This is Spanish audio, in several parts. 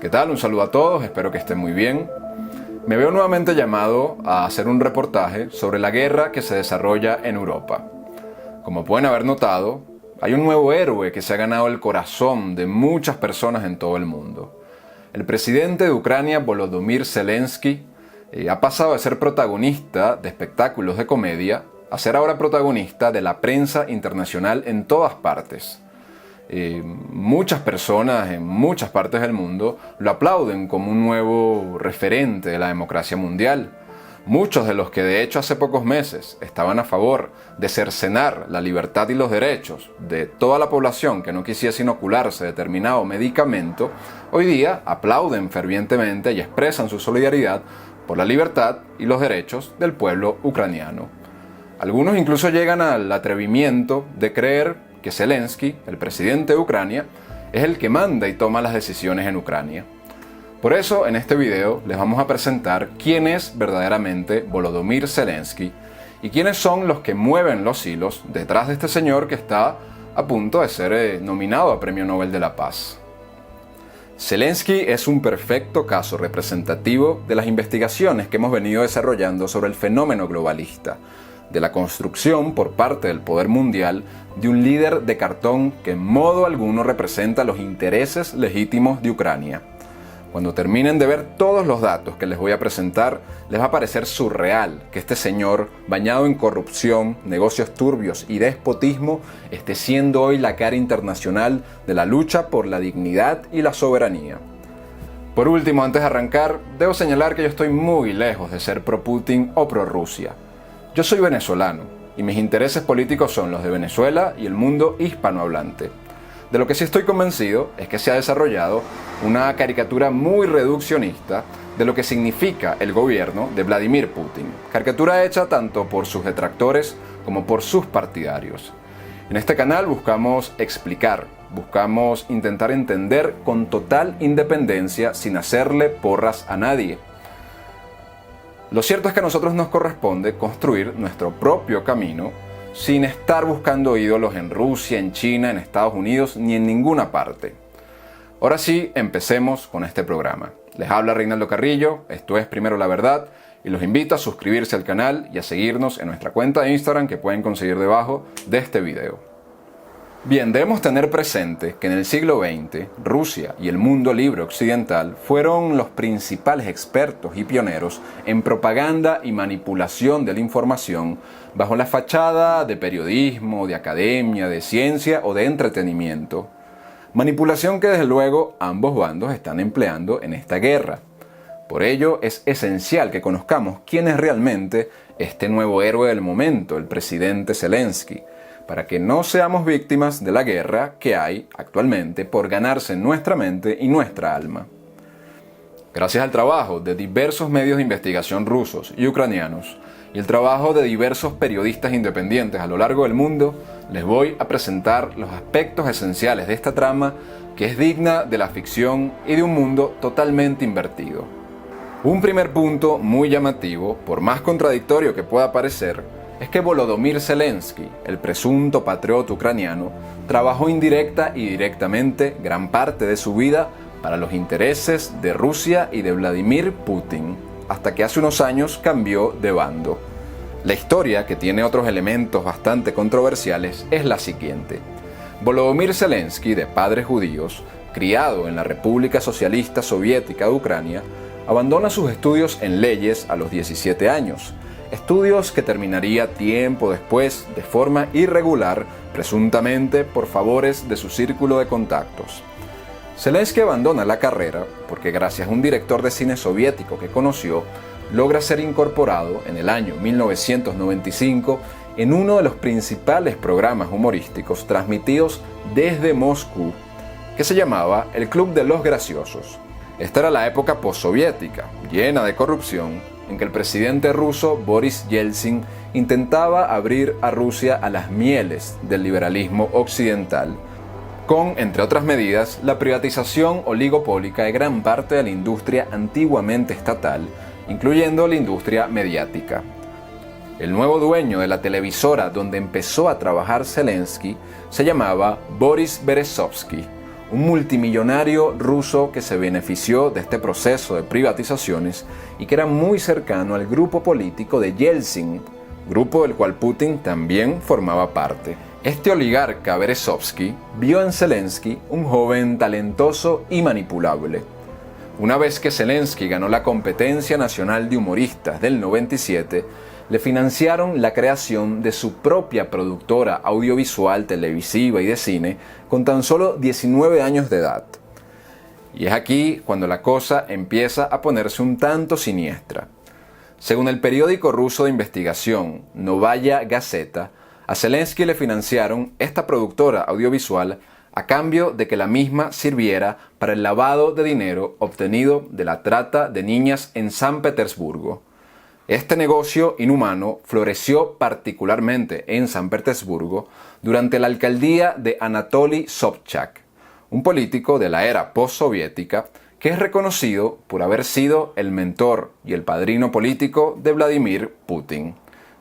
¿Qué tal? Un saludo a todos, espero que estén muy bien. Me veo nuevamente llamado a hacer un reportaje sobre la guerra que se desarrolla en Europa. Como pueden haber notado, hay un nuevo héroe que se ha ganado el corazón de muchas personas en todo el mundo. El presidente de Ucrania, Volodymyr Zelensky, ha pasado de ser protagonista de espectáculos de comedia a ser ahora protagonista de la prensa internacional en todas partes. Muchas personas en muchas partes del mundo lo aplauden como un nuevo referente de la democracia mundial. Muchos de los que de hecho hace pocos meses estaban a favor de cercenar la libertad y los derechos de toda la población que no quisiese inocularse determinado medicamento, hoy día aplauden fervientemente y expresan su solidaridad por la libertad y los derechos del pueblo ucraniano. Algunos incluso llegan al atrevimiento de creer que Zelensky, el presidente de Ucrania, es el que manda y toma las decisiones en Ucrania. Por eso, en este video les vamos a presentar quién es verdaderamente Volodymyr Zelensky y quiénes son los que mueven los hilos detrás de este señor que está a punto de ser nominado a Premio Nobel de la Paz. Zelensky es un perfecto caso representativo de las investigaciones que hemos venido desarrollando sobre el fenómeno globalista, de la construcción por parte del poder mundial de un líder de cartón que en modo alguno representa los intereses legítimos de Ucrania. Cuando terminen de ver todos los datos que les voy a presentar, les va a parecer surreal que este señor, bañado en corrupción, negocios turbios y despotismo, esté siendo hoy la cara internacional de la lucha por la dignidad y la soberanía. Por último, antes de arrancar, debo señalar que yo estoy muy lejos de ser pro-Putin o pro-Rusia. Yo soy venezolano y mis intereses políticos son los de Venezuela y el mundo hispanohablante. De lo que sí estoy convencido es que se ha desarrollado una caricatura muy reduccionista de lo que significa el gobierno de Vladimir Putin. Caricatura hecha tanto por sus detractores como por sus partidarios. En este canal buscamos explicar, buscamos intentar entender con total independencia sin hacerle porras a nadie. Lo cierto es que a nosotros nos corresponde construir nuestro propio camino sin estar buscando ídolos en Rusia, en China, en Estados Unidos ni en ninguna parte. Ahora sí, empecemos con este programa. Les habla Reinaldo Carrillo, esto es Primero la Verdad y los invito a suscribirse al canal y a seguirnos en nuestra cuenta de Instagram que pueden conseguir debajo de este video. Bien, debemos tener presente que en el siglo XX, Rusia y el mundo libre occidental fueron los principales expertos y pioneros en propaganda y manipulación de la información bajo la fachada de periodismo, de academia, de ciencia o de entretenimiento. Manipulación que desde luego ambos bandos están empleando en esta guerra. Por ello es esencial que conozcamos quién es realmente este nuevo héroe del momento, el presidente Zelensky, para que no seamos víctimas de la guerra que hay actualmente por ganarse nuestra mente y nuestra alma. Gracias al trabajo de diversos medios de investigación rusos y ucranianos y el trabajo de diversos periodistas independientes a lo largo del mundo, les voy a presentar los aspectos esenciales de esta trama que es digna de la ficción y de un mundo totalmente invertido. Un primer punto muy llamativo, por más contradictorio que pueda parecer, es que Volodymyr Zelensky, el presunto patriota ucraniano, trabajó indirecta y directamente gran parte de su vida para los intereses de Rusia y de Vladimir Putin, hasta que hace unos años cambió de bando. La historia, que tiene otros elementos bastante controversiales, es la siguiente. Volodymyr Zelensky, de padres judíos, criado en la República Socialista Soviética de Ucrania, abandona sus estudios en leyes a los 17 años, estudios que terminaría tiempo después de forma irregular, presuntamente por favores de su círculo de contactos. Zelensky abandona la carrera porque gracias a un director de cine soviético que conoció, logra ser incorporado en el año 1995 en uno de los principales programas humorísticos transmitidos desde Moscú, que se llamaba El Club de los Graciosos. Esta era la época postsoviética, llena de corrupción, en que el presidente ruso Boris Yeltsin intentaba abrir a Rusia a las mieles del liberalismo occidental, con, entre otras medidas, la privatización oligopólica de gran parte de la industria antiguamente estatal, incluyendo la industria mediática. El nuevo dueño de la televisora donde empezó a trabajar Zelensky se llamaba Boris Berezovsky, un multimillonario ruso que se benefició de este proceso de privatizaciones y que era muy cercano al grupo político de Yeltsin, grupo del cual Putin también formaba parte. Este oligarca Berezovsky vio en Zelensky un joven talentoso y manipulable. Una vez que Zelensky ganó la competencia nacional de humoristas del 97, le financiaron la creación de su propia productora audiovisual, televisiva y de cine con tan solo 19 años de edad. Y es aquí cuando la cosa empieza a ponerse un tanto siniestra. Según el periódico ruso de investigación Novaya Gazeta, a Zelensky le financiaron esta productora audiovisual a cambio de que la misma sirviera para el lavado de dinero obtenido de la trata de niñas en San Petersburgo. Este negocio inhumano floreció particularmente en San Petersburgo durante la alcaldía de Anatoly Sobchak, un político de la era postsoviética que es reconocido por haber sido el mentor y el padrino político de Vladimir Putin,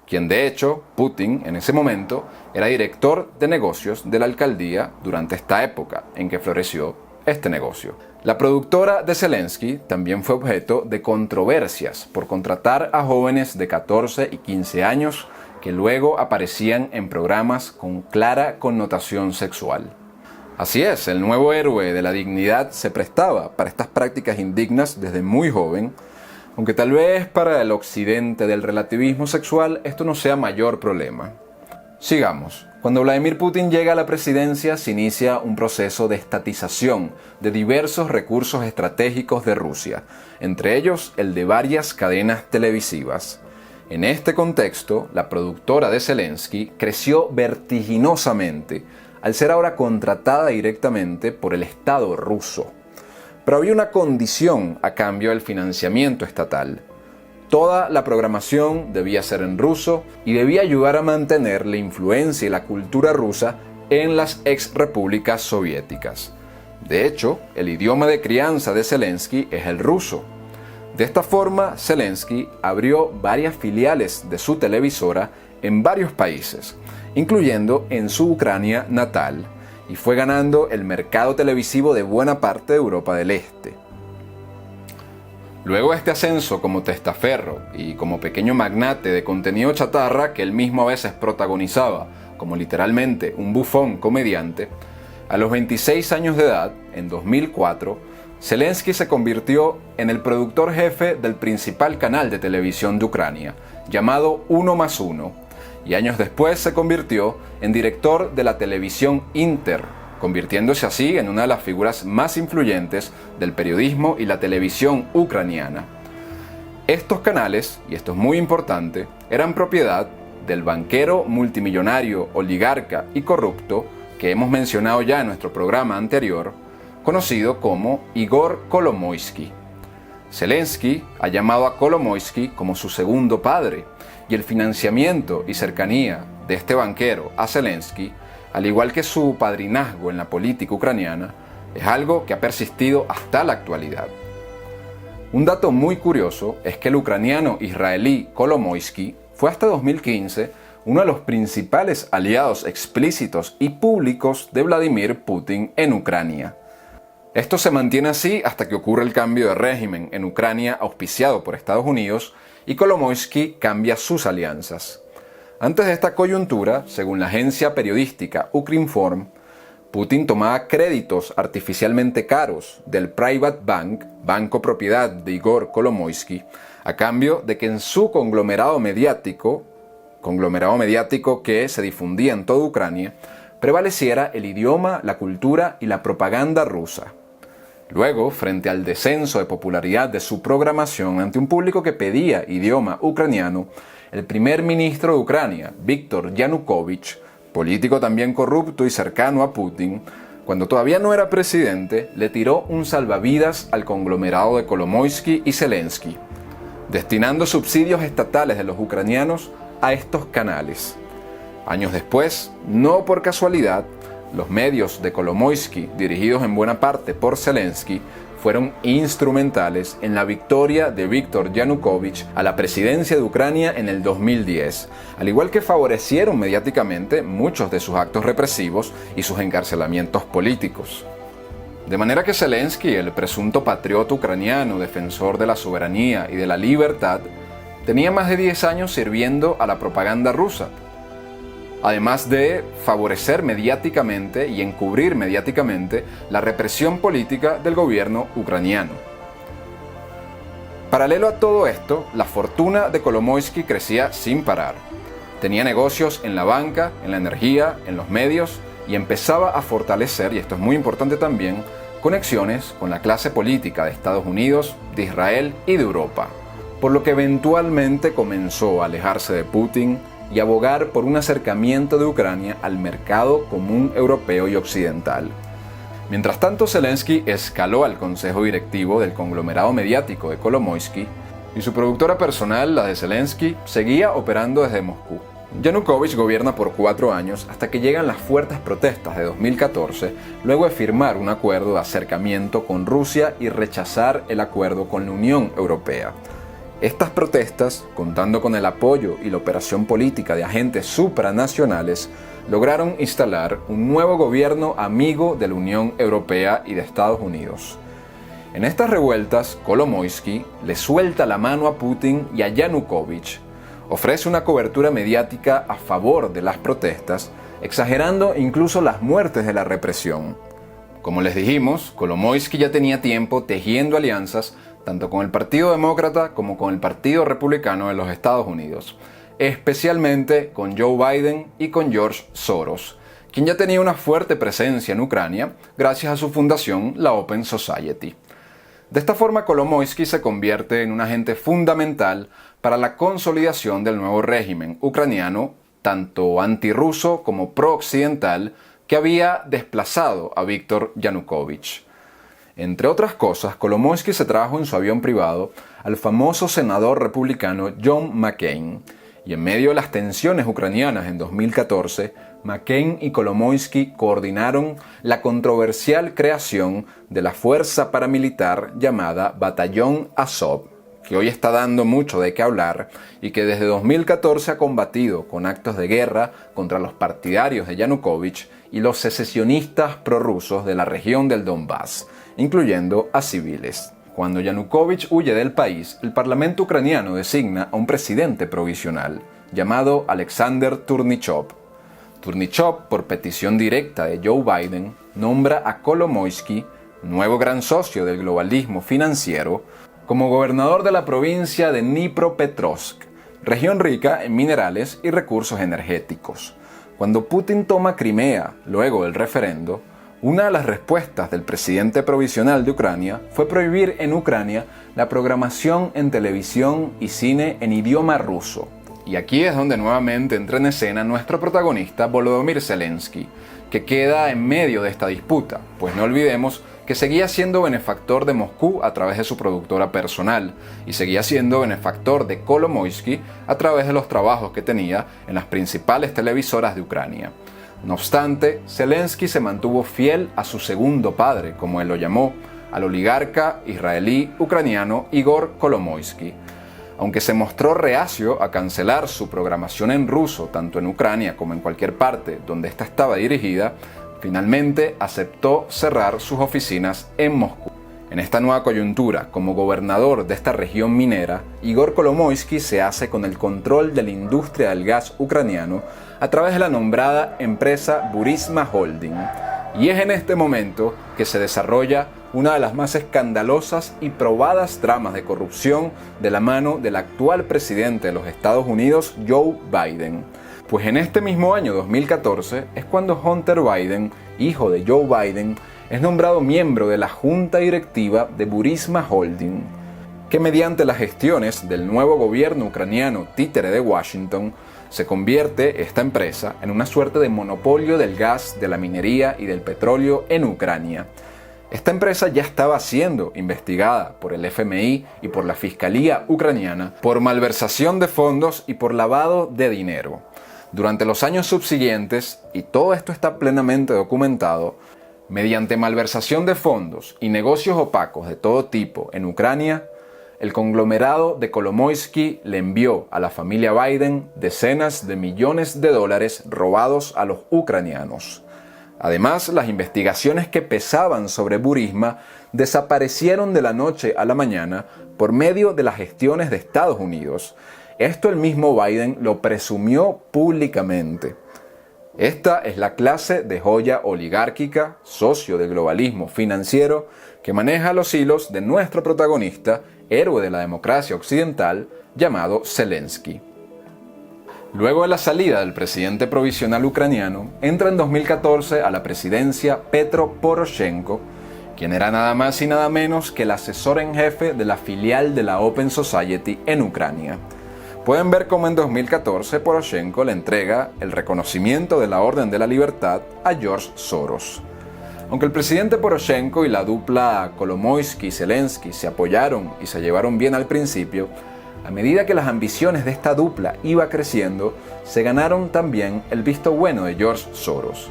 quien de hecho, Putin en ese momento era director de negocios de la alcaldía durante esta época en que floreció este negocio. La productora de Zelensky también fue objeto de controversias por contratar a jóvenes de 14 y 15 años que luego aparecían en programas con clara connotación sexual. Así es, el nuevo héroe de la dignidad se prestaba para estas prácticas indignas desde muy joven, aunque tal vez para el occidente del relativismo sexual esto no sea mayor problema. Sigamos. Cuando Vladimir Putin llega a la presidencia se inicia un proceso de estatización de diversos recursos estratégicos de Rusia, entre ellos el de varias cadenas televisivas. En este contexto, la productora de Zelensky creció vertiginosamente, al ser ahora contratada directamente por el Estado ruso. Pero había una condición a cambio del financiamiento estatal. Toda la programación debía ser en ruso y debía ayudar a mantener la influencia y la cultura rusa en las ex-repúblicas soviéticas. De hecho, el idioma de crianza de Zelensky es el ruso. De esta forma, Zelensky abrió varias filiales de su televisora en varios países, incluyendo en su Ucrania natal, y fue ganando el mercado televisivo de buena parte de Europa del Este. Luego de este ascenso como testaferro y como pequeño magnate de contenido chatarra que él mismo a veces protagonizaba como literalmente un bufón comediante, a los 26 años de edad, en 2004, Zelensky se convirtió en el productor jefe del principal canal de televisión de Ucrania, llamado 1+1, y años después se convirtió en director de la televisión Inter, convirtiéndose así en una de las figuras más influyentes del periodismo y la televisión ucraniana. Estos canales, y esto es muy importante, eran propiedad del banquero multimillonario, oligarca y corrupto que hemos mencionado ya en nuestro programa anterior, conocido como Igor Kolomoisky. Zelensky ha llamado a Kolomoisky como su segundo padre, y el financiamiento y cercanía de este banquero a Zelensky, al igual que su padrinazgo en la política ucraniana, es algo que ha persistido hasta la actualidad. Un dato muy curioso es que el ucraniano israelí Kolomoisky fue hasta 2015 uno de los principales aliados explícitos y públicos de Vladimir Putin en Ucrania. Esto se mantiene así hasta que ocurre el cambio de régimen en Ucrania auspiciado por Estados Unidos y Kolomoisky cambia sus alianzas. Antes de esta coyuntura, según la agencia periodística Ukrinform, Putin tomaba créditos artificialmente caros del Private Bank, banco propiedad de Igor Kolomoisky, a cambio de que en su conglomerado mediático que se difundía en toda Ucrania, prevaleciera el idioma, la cultura y la propaganda rusa. Luego, frente al descenso de popularidad de su programación ante un público que pedía idioma ucraniano, el primer ministro de Ucrania, Viktor Yanukovych, político también corrupto y cercano a Putin, cuando todavía no era presidente, le tiró un salvavidas al conglomerado de Kolomoisky y Zelensky, destinando subsidios estatales de los ucranianos a estos canales. Años después, no por casualidad, los medios de Kolomoisky, dirigidos en buena parte por Zelensky, fueron instrumentales en la victoria de Viktor Yanukovych a la presidencia de Ucrania en el 2010, al igual que favorecieron mediáticamente muchos de sus actos represivos y sus encarcelamientos políticos. De manera que Zelensky, el presunto patriota ucraniano, defensor de la soberanía y de la libertad, tenía más de 10 años sirviendo a la propaganda rusa, además de favorecer mediáticamente y encubrir mediáticamente la represión política del gobierno ucraniano. Paralelo a todo esto, la fortuna de Kolomoisky crecía sin parar. Tenía negocios en la banca, en la energía, en los medios y empezaba a fortalecer, y esto es muy importante también, conexiones con la clase política de Estados Unidos, de Israel y de Europa, por lo que eventualmente comenzó a alejarse de Putin y abogar por un acercamiento de Ucrania al mercado común europeo y occidental. Mientras tanto, Zelensky escaló al consejo directivo del conglomerado mediático de Kolomoisky y su productora personal, la de Zelensky, seguía operando desde Moscú. Yanukovych gobierna por 4 años hasta que llegan las fuertes protestas de 2014, luego de firmar un acuerdo de acercamiento con Rusia y rechazar el acuerdo con la Unión Europea. Estas protestas, contando con el apoyo y la operación política de agentes supranacionales, lograron instalar un nuevo gobierno amigo de la Unión Europea y de Estados Unidos. En estas revueltas, Kolomoisky le suelta la mano a Putin y a Yanukovych, ofrece una cobertura mediática a favor de las protestas, exagerando incluso las muertes de la represión. Como les dijimos, Kolomoisky ya tenía tiempo tejiendo alianzas tanto con el Partido Demócrata como con el Partido Republicano de los Estados Unidos, especialmente con Joe Biden y con George Soros, quien ya tenía una fuerte presencia en Ucrania gracias a su fundación, la Open Society. De esta forma, Kolomoisky se convierte en un agente fundamental para la consolidación del nuevo régimen ucraniano, tanto antirruso como pro-occidental, que había desplazado a Viktor Yanukovych. Entre otras cosas, Kolomoisky se trajo en su avión privado al famoso senador republicano John McCain, y en medio de las tensiones ucranianas en 2014, McCain y Kolomoisky coordinaron la controversial creación de la fuerza paramilitar llamada Batallón Azov, que hoy está dando mucho de qué hablar y que desde 2014 ha combatido con actos de guerra contra los partidarios de Yanukovych y los secesionistas prorrusos de la región del Donbass, incluyendo a civiles. Cuando Yanukovych huye del país, el Parlamento ucraniano designa a un presidente provisional llamado Alexander Turnichov. Turnichov, por petición directa de Joe Biden, nombra a Kolomoisky, nuevo gran socio del globalismo financiero, como gobernador de la provincia de Dnipropetrovsk, región rica en minerales y recursos energéticos. Cuando Putin toma Crimea luego del referendo, una de las respuestas del presidente provisional de Ucrania fue prohibir en Ucrania la programación en televisión y cine en idioma ruso. Y aquí es donde nuevamente entra en escena nuestro protagonista Volodymyr Zelensky, que queda en medio de esta disputa, pues no olvidemos que seguía siendo benefactor de Moscú a través de su productora personal y seguía siendo benefactor de Kolomoisky a través de los trabajos que tenía en las principales televisoras de Ucrania. No obstante, Zelensky se mantuvo fiel a su segundo padre, como él lo llamó, al oligarca israelí ucraniano Igor Kolomoisky. Aunque se mostró reacio a cancelar su programación en ruso, tanto en Ucrania como en cualquier parte donde ésta estaba dirigida, finalmente aceptó cerrar sus oficinas en Moscú. En esta nueva coyuntura, como gobernador de esta región minera, Igor Kolomoisky se hace con el control de la industria del gas ucraniano a través de la nombrada empresa Burisma Holding. Y es en este momento que se desarrolla una de las más escandalosas y probadas tramas de corrupción de la mano del actual presidente de los Estados Unidos, Joe Biden. Pues en este mismo año 2014 es cuando Hunter Biden, hijo de Joe Biden, es nombrado miembro de la junta directiva de Burisma Holding, que mediante las gestiones del nuevo gobierno ucraniano títere de Washington, se convierte esta empresa en una suerte de monopolio del gas, de la minería y del petróleo en Ucrania. Esta empresa ya estaba siendo investigada por el FMI y por la Fiscalía ucraniana por malversación de fondos y por lavado de dinero. Durante los años subsiguientes, y todo esto está plenamente documentado, mediante malversación de fondos y negocios opacos de todo tipo en Ucrania, el conglomerado de Kolomoisky le envió a la familia Biden decenas de millones de dólares robados a los ucranianos. Además, las investigaciones que pesaban sobre Burisma desaparecieron de la noche a la mañana por medio de las gestiones de Estados Unidos. Esto el mismo Biden lo presumió públicamente. Esta es la clase de joya oligárquica, socio del globalismo financiero, que maneja los hilos de nuestro protagonista, héroe de la democracia occidental, llamado Zelensky. Luego de la salida del presidente provisional ucraniano, entra en 2014 a la presidencia Petro Poroshenko, quien era nada más y nada menos que el asesor en jefe de la filial de la Open Society en Ucrania. Pueden ver cómo en 2014 Poroshenko le entrega el reconocimiento de la Orden de la Libertad a George Soros. Aunque el presidente Poroshenko y la dupla Kolomoisky-Zelensky se apoyaron y se llevaron bien al principio, a medida que las ambiciones de esta dupla iba creciendo, se ganaron también el visto bueno de George Soros.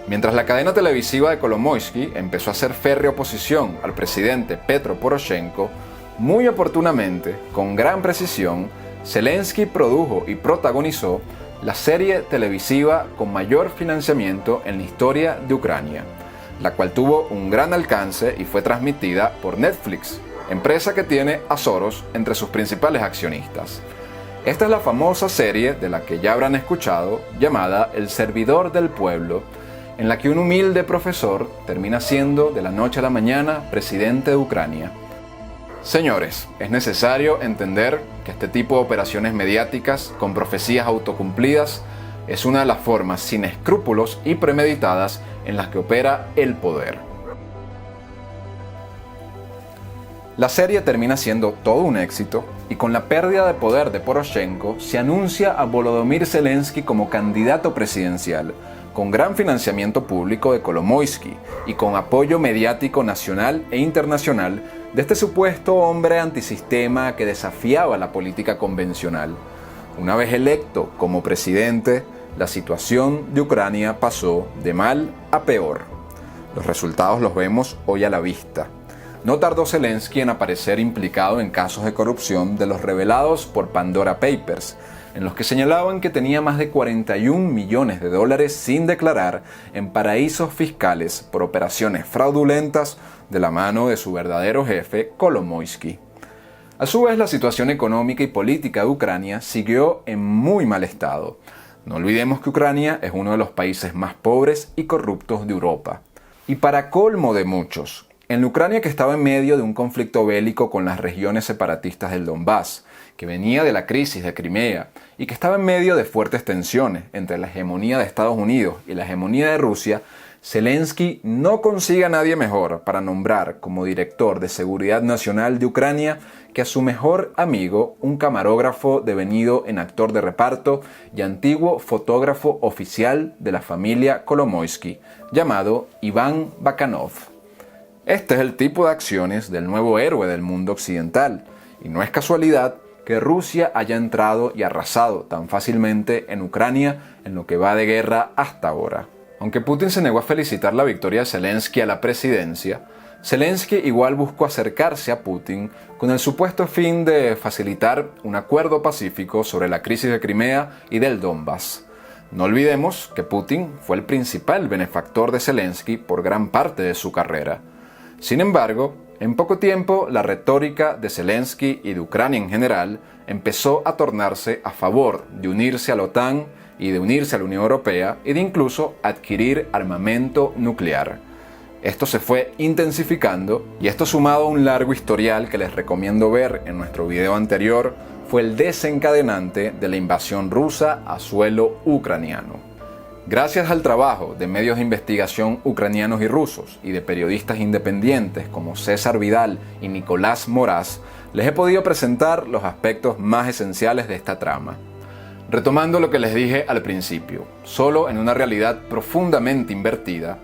Mientras la cadena televisiva de Kolomoisky empezó a hacer férrea oposición al presidente Petro Poroshenko, muy oportunamente, con gran precisión, Zelensky produjo y protagonizó la serie televisiva con mayor financiamiento en la historia de Ucrania, la cual tuvo un gran alcance y fue transmitida por Netflix, empresa que tiene a Soros entre sus principales accionistas. Esta es la famosa serie de la que ya habrán escuchado, llamada El Servidor del Pueblo, en la que un humilde profesor termina siendo de la noche a la mañana presidente de Ucrania. Señores, es necesario entender que este tipo de operaciones mediáticas con profecías autocumplidas es una de las formas sin escrúpulos y premeditadas en las que opera el poder. La serie termina siendo todo un éxito y con la pérdida de poder de Poroshenko se anuncia a Volodymyr Zelensky como candidato presidencial, con gran financiamiento público de Kolomoisky y con apoyo mediático nacional e internacional de este supuesto hombre antisistema que desafiaba la política convencional. Una vez electo como presidente, la situación de Ucrania pasó de mal a peor. Los resultados los vemos hoy a la vista. No tardó Zelensky en aparecer implicado en casos de corrupción de los revelados por Pandora Papers, en los que señalaban que tenía más de 41 millones de dólares sin declarar en paraísos fiscales por operaciones fraudulentas de la mano de su verdadero jefe, Kolomoisky. A su vez, la situación económica y política de Ucrania siguió en muy mal estado. No olvidemos que Ucrania es uno de los países más pobres y corruptos de Europa. Y para colmo de muchos, en la Ucrania que estaba en medio de un conflicto bélico con las regiones separatistas del Donbass, que venía de la crisis de Crimea y que estaba en medio de fuertes tensiones entre la hegemonía de Estados Unidos y la hegemonía de Rusia, Zelensky no consigue a nadie mejor para nombrar como director de Seguridad Nacional de Ucrania que a su mejor amigo, un camarógrafo devenido en actor de reparto y antiguo fotógrafo oficial de la familia Kolomoisky, llamado Iván Bakanov. Este es el tipo de acciones del nuevo héroe del mundo occidental, y no es casualidad que Rusia haya entrado y arrasado tan fácilmente en Ucrania en lo que va de guerra hasta ahora. Aunque Putin se negó a felicitar la victoria de Zelensky a la presidencia, Zelensky igual buscó acercarse a Putin con el supuesto fin de facilitar un acuerdo pacífico sobre la crisis de Crimea y del Donbass. No olvidemos que Putin fue el principal benefactor de Zelensky por gran parte de su carrera. Sin embargo, en poco tiempo la retórica de Zelensky y de Ucrania en general empezó a tornarse a favor de unirse a la OTAN y de unirse a la Unión Europea y de incluso adquirir armamento nuclear. Esto se fue intensificando y esto, sumado a un largo historial que les recomiendo ver en nuestro video anterior, fue el desencadenante de la invasión rusa a suelo ucraniano. Gracias al trabajo de medios de investigación ucranianos y rusos y de periodistas independientes como César Vidal y Nicolás Moraz, les he podido presentar los aspectos más esenciales de esta trama. Retomando lo que les dije al principio, solo en una realidad profundamente invertida,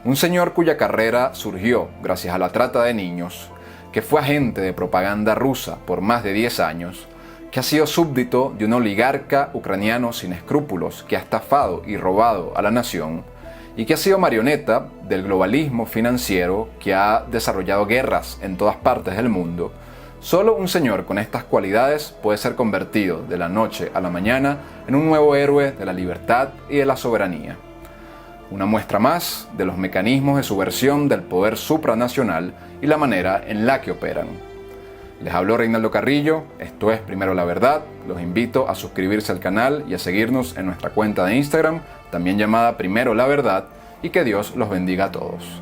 un señor cuya carrera surgió gracias a la trata de niños, que fue agente de propaganda rusa por más de 10 años, que ha sido súbdito de un oligarca ucraniano sin escrúpulos que ha estafado y robado a la nación, y que ha sido marioneta del globalismo financiero que ha desarrollado guerras en todas partes del mundo. Solo un señor con estas cualidades puede ser convertido de la noche a la mañana en un nuevo héroe de la libertad y de la soberanía. una muestra más de los mecanismos de subversión del poder supranacional y la manera en la que operan. Les habló Reinaldo Carrillo, esto es Primero la Verdad. Los invito a suscribirse al canal y a seguirnos en nuestra cuenta de Instagram, también llamada Primero la Verdad, y que Dios los bendiga a todos.